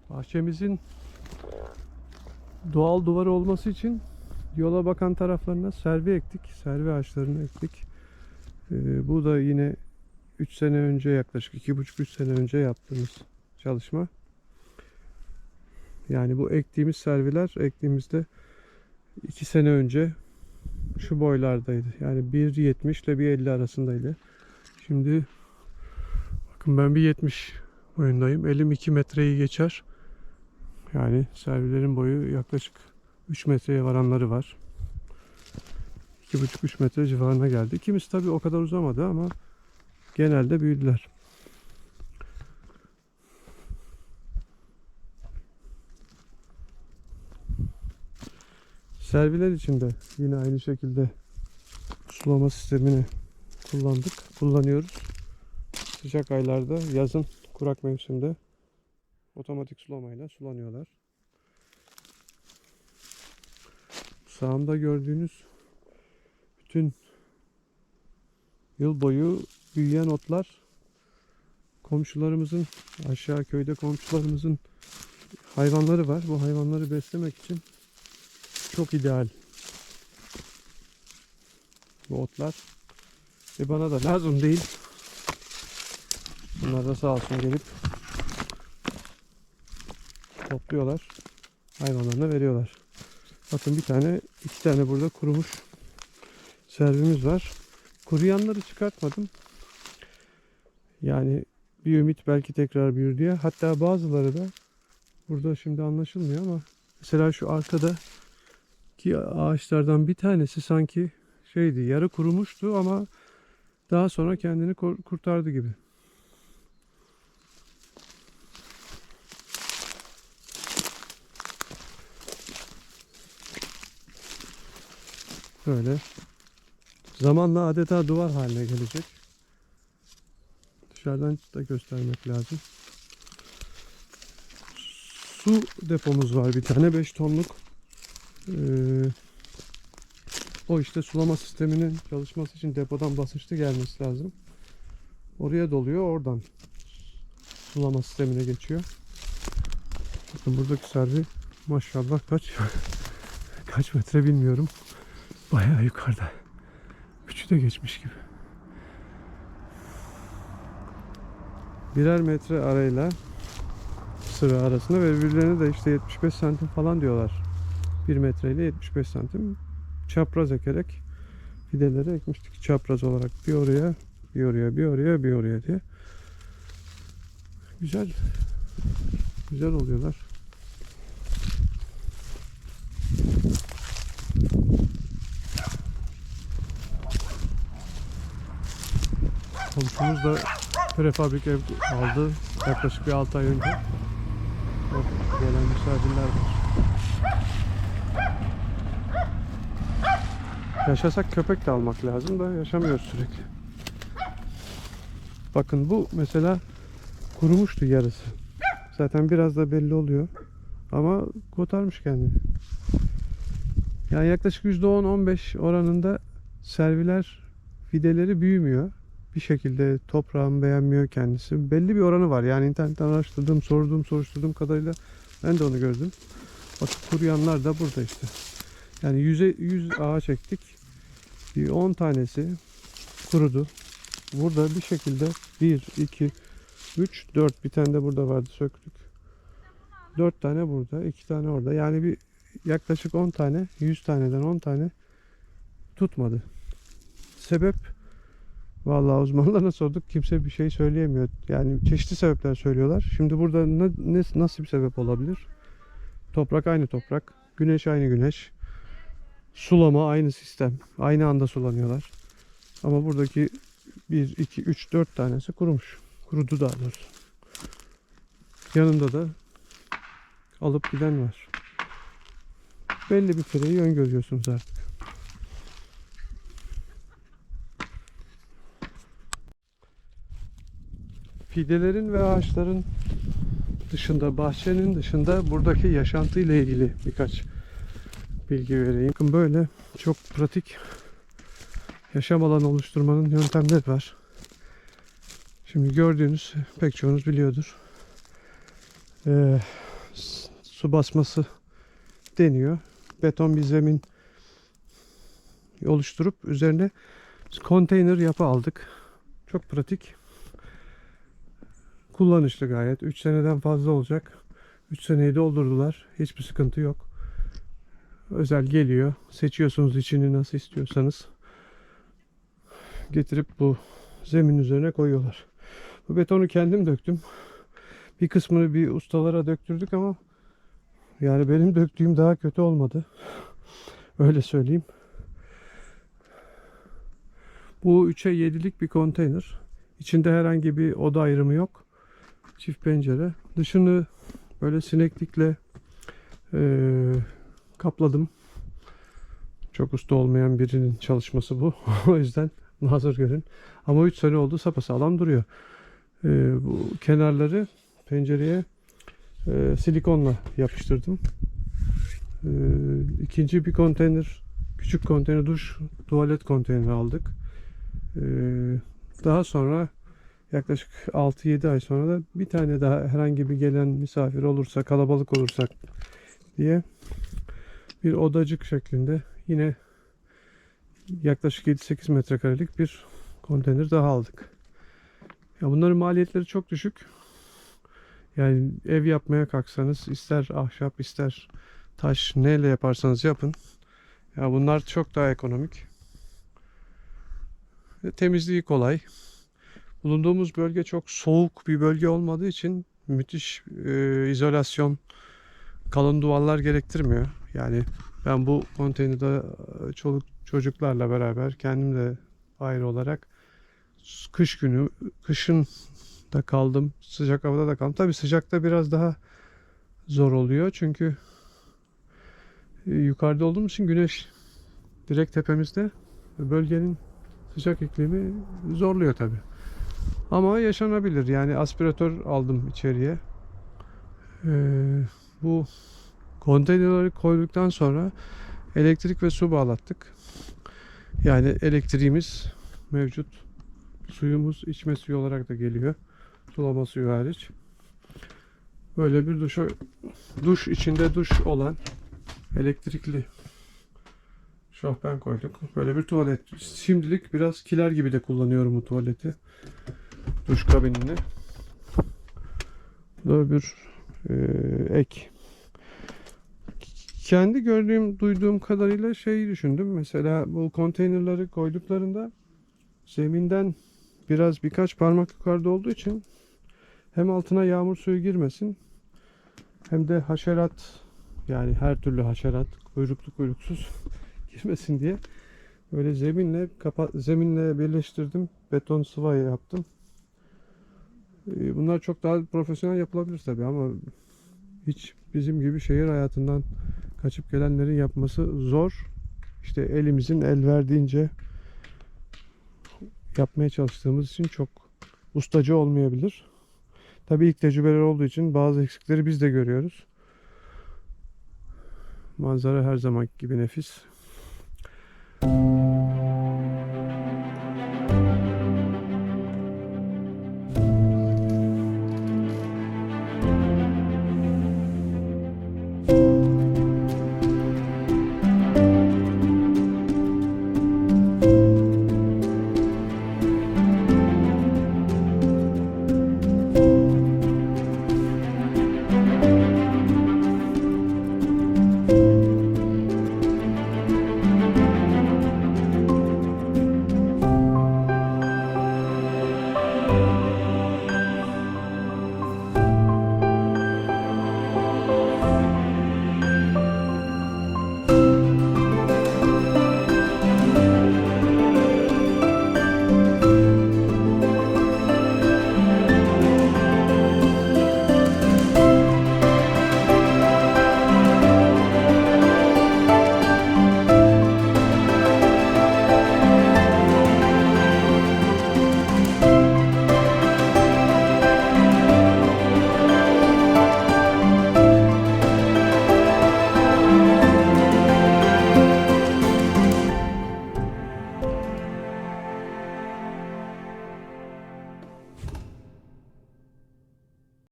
Bahçemizin doğal duvarı olması için yola bakan taraflarına servi ektik. Servi ağaçlarını ektik. Bu da yine 3 sene önce, yaklaşık 2,5-3 sene önce yaptığımız çalışma. Yani bu ektiğimiz serviler ektiğimizde 2 sene önce şu boylardaydı. Yani 1,70 ile 1,50 arasındaydı. Şimdi bakın ben 1,70 boyundayım. Elim 2 metreyi geçer. Yani servilerin boyu yaklaşık 3 metreye varanları var. 2,5-3 metre civarına geldi. Kimisi tabii o kadar uzamadı ama genelde büyüdüler. Serviler için de yine aynı şekilde sulama sistemini kullanıyoruz. Sıcak aylarda, yazın kurak mevsimde otomatik sulamayla sulanıyorlar. Sağımda gördüğünüz bütün yıl boyu büyüyen otlar komşularımızın, aşağı köyde komşularımızın hayvanları var. Bu hayvanları beslemek için çok ideal bu otlar. Bana da lazım değil. Bunlar da sağ olsun gelip topluyorlar. Hayvanlarına veriyorlar. Bakın iki tane burada kurumuş servimiz var. Kuruyanları çıkartmadım. Yani bir ümit belki tekrar büyür diye. Hatta bazıları da burada şimdi anlaşılmıyor ama mesela şu arkadaki ağaçlardan bir tanesi sanki yarı kurumuştu ama daha sonra kendini kurtardı gibi. Böyle zamanla adeta duvar haline gelecek. Dışarıdan da göstermek lazım. Su depomuz var bir tane 5 tonluk. O işte sulama sisteminin çalışması için depodan basınçlı gelmesi lazım. Oraya doluyor, oradan sulama sistemine geçiyor. Bakın buradaki servi maşallah kaç metre bilmiyorum. Bayağı yukarıda. 3'ü de geçmiş gibi. Birer metre arayla sıra arasında ve birbirlerine de işte 75 santim falan diyorlar. 1 metre ile 75 santim çapraz ekerek fideleri ekmiştik. Çapraz olarak bir oraya, bir oraya, bir oraya, bir oraya diye. Güzel oluyorlar. Komşumuz da prefabrik ev aldı yaklaşık bir 6 ay önce. Gelen misafirler var. Yaşasak köpek de almak lazım da yaşamıyoruz sürekli. Bakın bu mesela kurumuştu yarısı. Zaten biraz da belli oluyor. Ama kotarmış kendini. Yani yaklaşık %10-15 oranında serviler fideleri büyümüyor. Bir şekilde toprağını beğenmiyor kendisi. Belli bir oranı var. Yani internetten araştırdım, soruşturduğum kadarıyla ben de onu gördüm. Bakın kuruyanlar da burada işte. Yani 100 ağaç ektik. 10 tanesi kurudu. Burada bir şekilde 1, 2, 3, 4 bir tane de burada vardı söktük. 4 tane burada, 2 tane orada. Yani yaklaşık 10 tane, 100 taneden 10 tane tutmadı. Sebep? Vallahi uzmanlarına sorduk. Kimse bir şey söyleyemiyor. Yani çeşitli sebepler söylüyorlar. Şimdi burada nasıl bir sebep olabilir? Toprak aynı toprak. Güneş aynı güneş. Sulama aynı sistem. Aynı anda sulanıyorlar. Ama buradaki 1, 2, 3, 4 tanesi kurumuş. Kurudu daha doğrusu. Yanında da alıp giden var. Belli bir fideyi öngörüyorsunuz artık. Fidelerin ve ağaçların dışında, bahçenin dışında buradaki yaşantıyla ilgili birkaç bilgi vereyim. Bakın böyle çok pratik yaşam alanı oluşturmanın yöntemleri var. Şimdi gördüğünüz pek çoğunuz biliyordur. su basması deniyor. Beton bir zemin oluşturup üzerine konteyner yapı aldık. Çok pratik. Kullanışlı gayet. 3 seneden fazla olacak. 3 seneyi doldurdular. Hiçbir sıkıntı yok. Özel geliyor. Seçiyorsunuz içini nasıl istiyorsanız. Getirip bu zemin üzerine koyuyorlar. Bu betonu kendim döktüm. Bir kısmını bir ustalara döktürdük ama yani benim döktüğüm daha kötü olmadı. Öyle söyleyeyim. Bu 3'e 7'lik bir konteyner. İçinde herhangi bir oda ayrımı yok. Çift pencere. Dışını böyle sineklikle kapladım. Çok usta olmayan birinin çalışması bu. O yüzden nazır görün. Ama 3 sene oldu, sapasağlam duruyor. Bu kenarları pencereye silikonla yapıştırdım. İkinci bir konteyner, küçük konteyner duş, tuvalet konteyneri aldık. Daha sonra yaklaşık 6-7 ay sonra da bir tane daha herhangi bir gelen misafir olursa, kalabalık olursak diye bir odacık şeklinde yine yaklaşık 7-8 metrekarelik bir konteyner daha aldık. Ya bunların maliyetleri çok düşük. Yani ev yapmaya kalksanız ister ahşap ister taş neyle yaparsanız yapın. Ya bunlar çok daha ekonomik. Ve temizliği kolay. Bulunduğumuz bölge çok soğuk bir bölge olmadığı için müthiş izolasyon, kalın duvarlar gerektirmiyor. Yani ben bu konteynerde çoluk çocuklarla beraber kendim de ayrı olarak kışın da kaldım, sıcak havada da kaldım. Tabii sıcakta biraz daha zor oluyor çünkü yukarıda olduğumuz için güneş direkt tepemizde. Bölgenin sıcak iklimi zorluyor tabii. Ama yaşanabilir. Yani aspiratör aldım içeriye. Bu konteynerleri koyduktan sonra elektrik ve su bağlattık. Yani elektriğimiz mevcut. Suyumuz içme suyu olarak da geliyor. Sulama suyu hariç. Böyle bir duş içinde duş olan elektrikli şofben koyduk. Böyle bir tuvalet. Şimdilik biraz kiler gibi de kullanıyorum bu tuvaleti. Duş kabinini. Böyle bir ek. Kendi gördüğüm, duyduğum kadarıyla şeyi düşündüm. Mesela bu konteynerleri koyduklarında zeminden birkaç parmak yukarıda olduğu için hem altına yağmur suyu girmesin hem de haşerat, yani her türlü haşerat, kuyruklu kuyruksuz girmesin diye böyle zeminle birleştirdim. Beton sıva yaptım. Bunlar çok daha profesyonel yapılabilir tabii ama hiç bizim gibi şehir hayatından kaçıp gelenlerin yapması zor. İşte elimizin el verdiğince yapmaya çalıştığımız için çok ustacı olmayabilir. Tabii ilk tecrübeler olduğu için bazı eksikleri biz de görüyoruz. Manzara her zaman gibi nefis.